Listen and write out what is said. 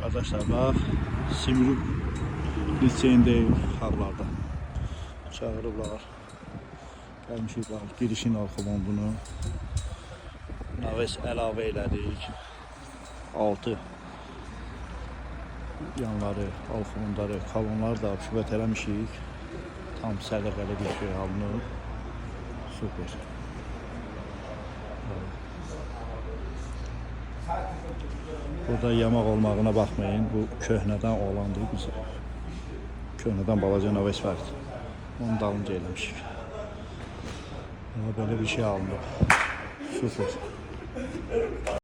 Arkadaşlar bak, Simruk liseyindeyim havalarda. Çağırırlar. Gelmişik bak, girişin alxıman bunu. Naves əlavə elədik. 6 yanları, alxımanları, kalonları da püvət eləmişik. Tam sədəqəli bir şey alınır. Süper. Burada yamaq olmağına baxmayın. Bu köhnədən olandır bizə. Köhnədən balaca naves vardı. Onu dalınca eləmişik. Böyle bir şey alınır. Süper.